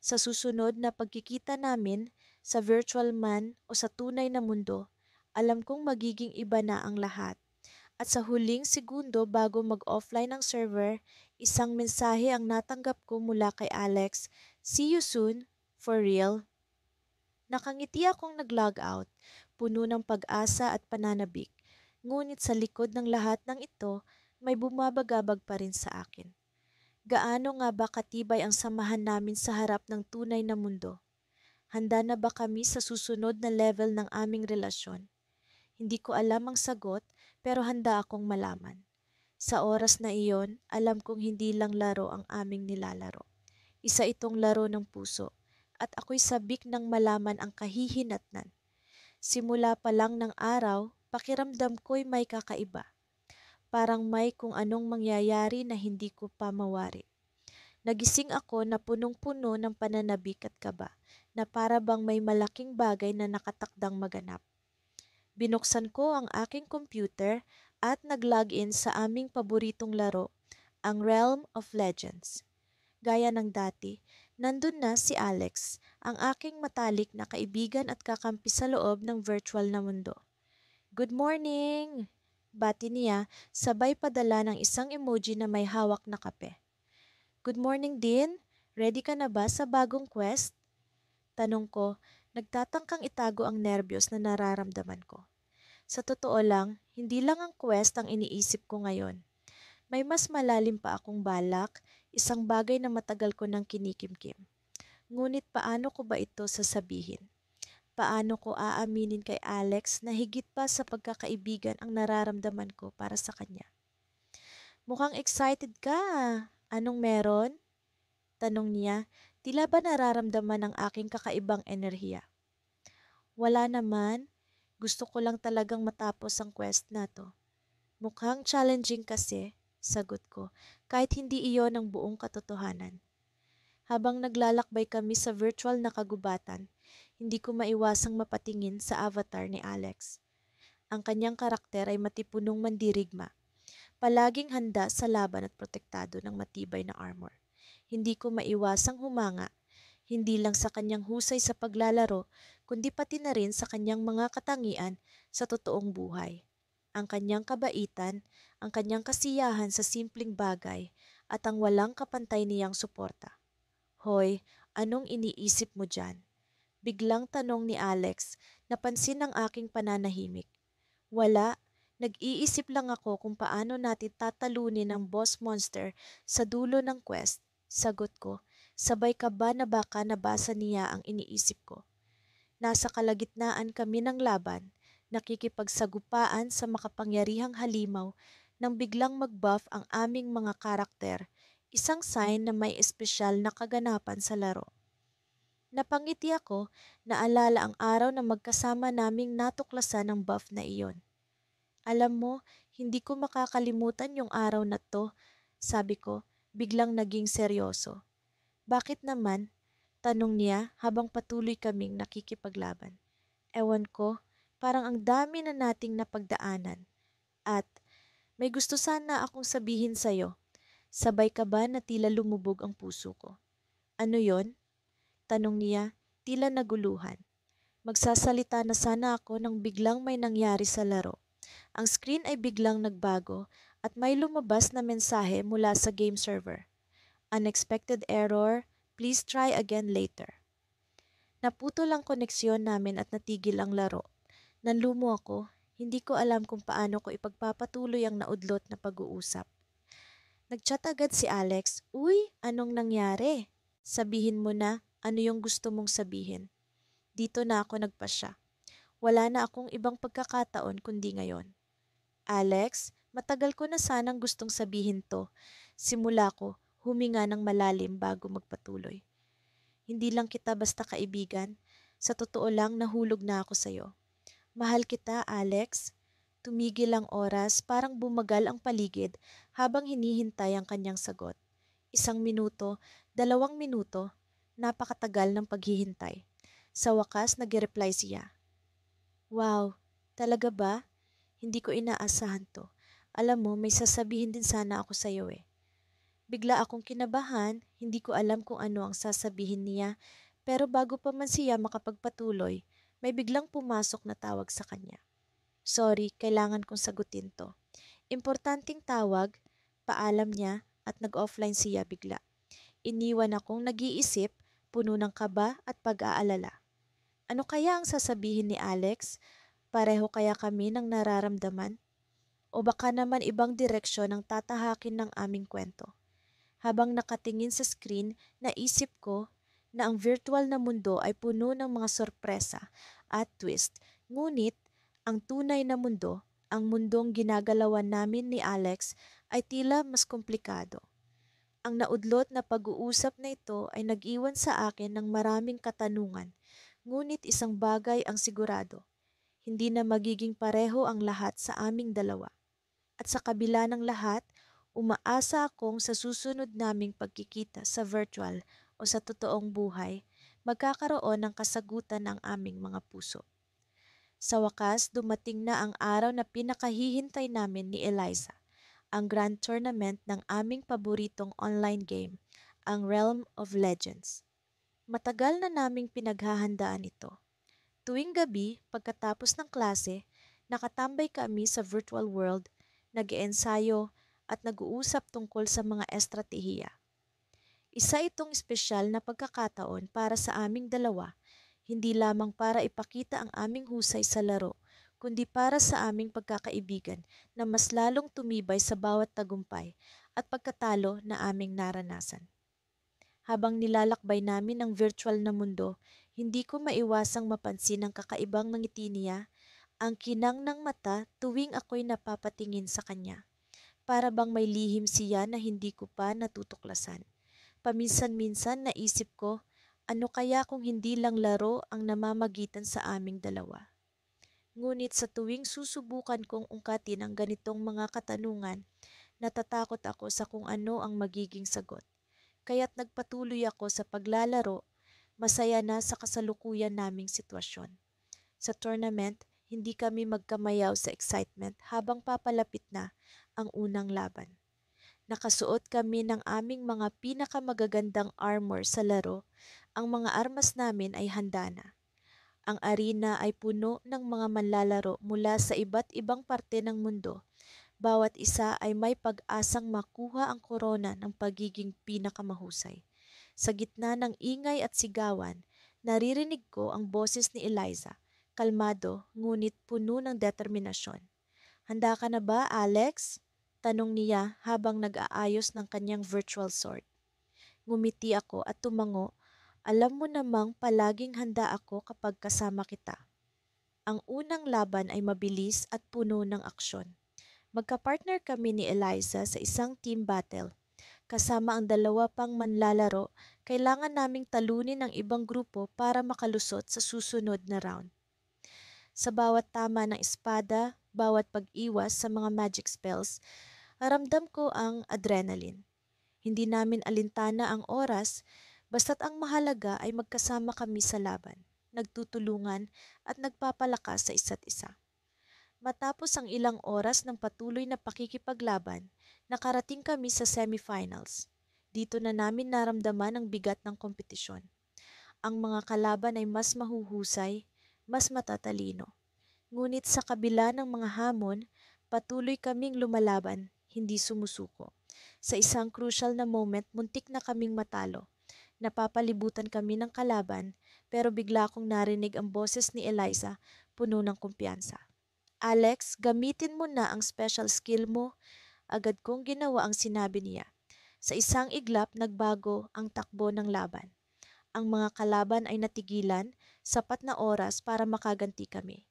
Sa susunod na pagkikita namin, sa virtual man o sa tunay na mundo, alam kong magiging iba na ang lahat. At sa huling segundo bago mag-offline ang server, isang mensahe ang natanggap ko mula kay Alex, "See you soon, for real." Nakangiti akong nag-log out, puno ng pag-asa at pananabik. Ngunit sa likod ng lahat ng ito, may bumabagabag pa rin sa akin. Gaano nga ba katibay ang samahan namin sa harap ng tunay na mundo? Handa na ba kami sa susunod na level ng aming relasyon? Hindi ko alam ang sagot, pero handa akong malaman. Sa oras na iyon, alam kong hindi lang laro ang aming nilalaro. Isa itong laro ng puso, at ako'y sabik ng malaman ang kahihinatnan. Simula pa lang ng araw, pakiramdam ko'y may kakaiba. Parang may kung anong mangyayari na hindi ko pa mawari. Nagising ako na punong-puno ng pananabik at kaba, na para bang may malaking bagay na nakatakdang maganap. Binuksan ko ang aking computer at nag-login sa aming paboritong laro, ang Realm of Legends. Gaya ng dati, nandun na si Alex, ang aking matalik na kaibigan at kakampi sa loob ng virtual na mundo. "Good morning!" Bati niya, sabay padala ng isang emoji na may hawak na kape. "Good morning din! Ready ka na ba sa bagong quest?" Tanong ko, nagtatangkang itago ang nerbiyos na nararamdaman ko. Sa totoo lang, hindi lang ang quest ang iniisip ko ngayon. May mas malalim pa akong balak, isang bagay na matagal ko nang kinikimkim. Ngunit paano ko ba ito sasabihin? Paano ko aaminin kay Alex na higit pa sa pagkakaibigan ang nararamdaman ko para sa kanya? "Mukhang excited ka. Anong meron?" Tanong niya, tila ba nararamdaman ang aking kakaibang enerhiya. "Wala naman. Gusto ko lang talagang matapos ang quest na to." "Mukhang challenging kasi," sagot ko, kahit hindi iyon ang buong katotohanan. Habang naglalakbay kami sa virtual na kagubatan, hindi ko maiwasang mapatingin sa avatar ni Alex. Ang kanyang karakter ay matipunong mandirigma, palaging handa sa laban at protektado ng matibay na armor. Hindi ko maiwasang humanga, hindi lang sa kanyang husay sa paglalaro, kundi pati na rin sa kanyang mga katangian sa totoong buhay. Ang kanyang kabaitan, ang kanyang kasiyahan sa simpleng bagay, at ang walang kapantay niyang suporta. Hoy, anong iniisip mo dyan? Biglang tanong ni Alex, napansin ng aking pananahimik. Wala, nag-iisip lang ako kung paano natin tatalunin ang boss monster sa dulo ng quest. Sagot ko, sabay kaba na baka nabasa niya ang iniisip ko. Nasa kalagitnaan kami ng laban, nakikipagsagupaan sa makapangyarihang halimaw nang biglang mag-buff ang aming mga karakter, isang sign na may espesyal na kaganapan sa laro. Napangiti ako, naalala ang araw na magkasama naming natuklasan ng buff na iyon. Alam mo, hindi ko makakalimutan yung araw na to, sabi ko, biglang naging seryoso. Bakit naman? Tanong niya habang patuloy kaming nakikipaglaban. Ewan ko, parang ang dami na nating napagdaanan. At may gusto sana akong sabihin sa'yo. Sabay ka ba na tila lumubog ang puso ko? Ano yon? Tanong niya, tila naguluhan. Magsasalita na sana ako nang biglang may nangyari sa laro. Ang screen ay biglang nagbago at may lumabas na mensahe mula sa game server. Unexpected error, please try again later. Naputol ang koneksyon namin at natigil ang laro. Nanlumo ako, hindi ko alam kung paano ko ipagpapatuloy ang naudlot na pag-uusap. Nagchat agad si Alex, "Uy, anong nangyari? Sabihin mo na ano yung gusto mong sabihin." Dito na ako nagpasya. Wala na akong ibang pagkakataon kundi ngayon. Alex, matagal ko na sanang gustong sabihin to. Simula ko, huminga ng malalim bago magpatuloy. Hindi lang kita basta kaibigan. Sa totoo lang nahulog na ako sa'yo. Mahal kita, Alex. Tumigil ang oras, parang bumagal ang paligid habang hinihintay ang kanyang sagot. 1 minuto, 2 minuto, napakatagal ng paghihintay. Sa wakas, nag-reply siya. Wow, talaga ba? Hindi ko inaasahan to. Alam mo, may sasabihin din sana ako sa'yo eh. Bigla akong kinabahan, hindi ko alam kung ano ang sasabihin niya, pero bago pa man siya makapagpatuloy, may biglang pumasok na tawag sa kanya. Sorry, kailangan kong sagutin to. Importanteng tawag, paalam niya at nag-offline siya bigla. Iniwan akong nag-iisip, puno ng kaba at pag-aalala. Ano kaya ang sasabihin ni Alex? Pareho kaya kami ng nararamdaman? O baka naman ibang direksyon ang tatahakin ng aming kwento? Habang nakatingin sa screen, naisip ko na ang virtual na mundo ay puno ng mga sorpresa at twist. Ngunit, ang tunay na mundo, ang mundong ginagalawan namin ni Alex, ay tila mas komplikado. Ang naudlot na pag-uusap na ito ay nag-iwan sa akin ng maraming katanungan, ngunit isang bagay ang sigurado. Hindi na magiging pareho ang lahat sa aming dalawa. At sa kabila ng lahat, umaasa akong sa susunod naming pagkikita sa virtual o sa totoong buhay, magkakaroon ng kasagutan ang aming mga puso. Sa wakas, dumating na ang araw na pinakahihintay namin ni Eliza, ang grand tournament ng aming paboritong online game, ang Realm of Legends. Matagal na naming pinaghahandaan ito. Tuwing gabi, pagkatapos ng klase, nakatambay kami sa virtual world, nag-eensayo at nag-uusap tungkol sa mga estratehiya. Isa itong espesyal na pagkakataon para sa aming dalawa, hindi lamang para ipakita ang aming husay sa laro, kundi para sa aming pagkakaibigan na mas lalong tumibay sa bawat tagumpay at pagkatalo na aming naranasan. Habang nilalakbay namin ang virtual na mundo, hindi ko maiwasang mapansin ang kakaibang ngiti niya, ang kinang ng mata tuwing ako'y napapatingin sa kanya. Para bang may lihim siya na hindi ko pa natutuklasan. Paminsan-minsan naisip ko, ano kaya kung hindi lang laro ang namamagitan sa aming dalawa? Ngunit sa tuwing susubukan kong ungkatin ang ganitong mga katanungan, natatakot ako sa kung ano ang magiging sagot. Kaya't nagpatuloy ako sa paglalaro, masaya na sa kasalukuyan naming sitwasyon. Sa tournament, hindi kami magkamayaw sa excitement habang papalapit na ang unang laban. Nakasuot kami ng aming mga pinakamagagandang armor sa laro, ang mga armas namin ay handa na. Ang arena ay puno ng mga manlalaro mula sa iba't ibang parte ng mundo. Bawat isa ay may pag-asang makuha ang korona ng pagiging pinakamahusay. Sa gitna ng ingay at sigawan, naririnig ko ang boses ni Eliza, kalmado ngunit puno ng determinasyon. Handa ka na ba, Alex? Tanong niya habang nag-aayos ng kanyang virtual sword. Ngumiti ako at tumango. Alam mo namang palaging handa ako kapag kasama kita. Ang unang laban ay mabilis at puno ng aksyon. Magka-partner kami ni Eliza sa isang team battle. Kasama ang dalawa pang manlalaro, kailangan naming talunin ang ibang grupo para makalusot sa susunod na round. Sa bawat tama ng espada, bawat pag-iwas sa mga magic spells, ramdam ko ang adrenaline. Hindi namin alintana ang oras, basta't ang mahalaga ay magkasama kami sa laban, nagtutulungan at nagpapalakas sa isa't isa. Matapos ang ilang oras ng patuloy na pakikipaglaban, nakarating kami sa semifinals. Dito na namin naramdaman ang bigat ng kompetisyon. Ang mga kalaban ay mas mahuhusay, mas matatalino. Ngunit sa kabila ng mga hamon, patuloy kaming lumalaban, hindi sumusuko. Sa isang crucial na moment, muntik na kaming matalo. Napapalibutan kami ng kalaban, pero bigla kong narinig ang boses ni Eliza, puno ng kumpiyansa. Alex, gamitin mo na ang special skill mo. Agad kong ginawa ang sinabi niya. Sa isang iglap, nagbago ang takbo ng laban. Ang mga kalaban ay natigilan, sapat na oras para makaganti kami.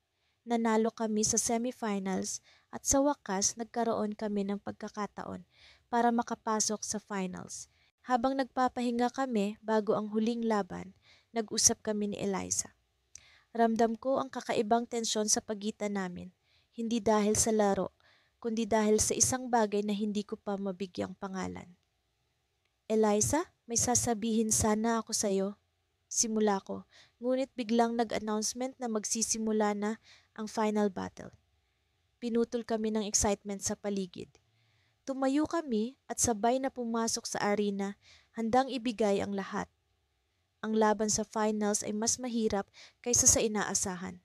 Nanalo kami sa semifinals at sa wakas nagkaroon kami ng pagkakataon para makapasok sa finals. Habang nagpapahinga kami bago ang huling laban, nag-usap kami ni Eliza. Ramdam ko ang kakaibang tensyon sa pagitan namin, hindi dahil sa laro, kundi dahil sa isang bagay na hindi ko pa mabigyang pangalan. Eliza, may sasabihin sana ako sa'yo. Simula ko, ngunit biglang nag-announcement na magsisimula na ang final battle. Pinutol kami ng excitement sa paligid. Tumayo kami at sabay na pumasok sa arena, handang ibigay ang lahat. Ang laban sa finals ay mas mahirap kaysa sa inaasahan.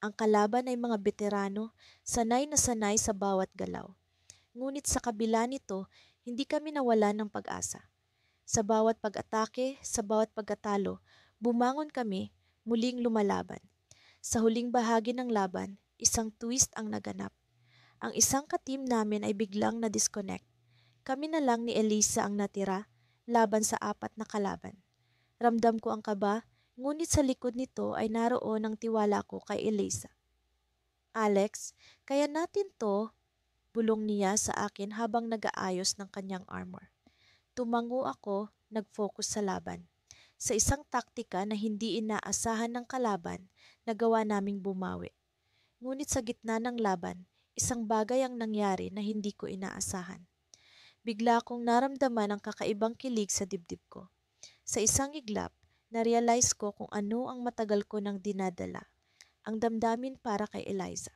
Ang kalaban ay mga veterano, sanay na sanay sa bawat galaw. Ngunit sa kabila nito, hindi kami nawalan ng pag-asa. Sa bawat pag-atake, sa bawat pagkatalo, bumangon kami, muling lumalaban. Sa huling bahagi ng laban, isang twist ang naganap. Ang isang ka-team namin ay biglang na-disconnect. Kami na lang ni Elisa ang natira, laban sa apat na kalaban. Ramdam ko ang kaba, ngunit sa likod nito ay naroon ang tiwala ko kay Elisa. Alex, kaya natin to, bulong niya sa akin habang nag-aayos ng kanyang armor. Tumango ako, nag-focus sa laban. Sa isang taktika na hindi inaasahan ng kalaban, nagawa naming bumawi. Ngunit sa gitna ng laban, isang bagay ang nangyari na hindi ko inaasahan. Bigla kong naramdaman ang kakaibang kilig sa dibdib ko. Sa isang iglap, na-realize ko kung ano ang matagal ko nang dinadala, ang damdamin para kay Eliza.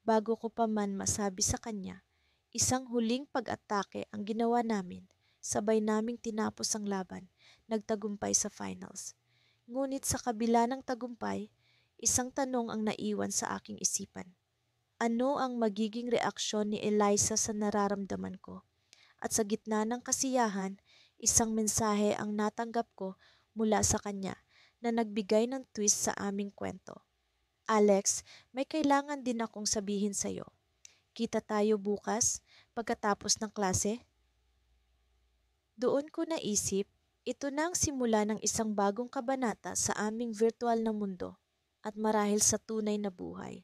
Bago ko pa man masabi sa kanya, isang huling pag-atake ang ginawa namin. Sabay naming tinapos ang laban, nagtagumpay sa finals. Ngunit sa kabila ng tagumpay, isang tanong ang naiwan sa aking isipan. Ano ang magiging reaksyon ni Eliza sa nararamdaman ko? At sa gitna ng kasiyahan, isang mensahe ang natanggap ko mula sa kanya na nagbigay ng twist sa aming kwento. Alex, may kailangan din akong sabihin sa'yo. Kita tayo bukas pagkatapos ng klase? Doon ko naisip, ito na ang simula ng isang bagong kabanata sa aming virtual na mundo at marahil sa tunay na buhay.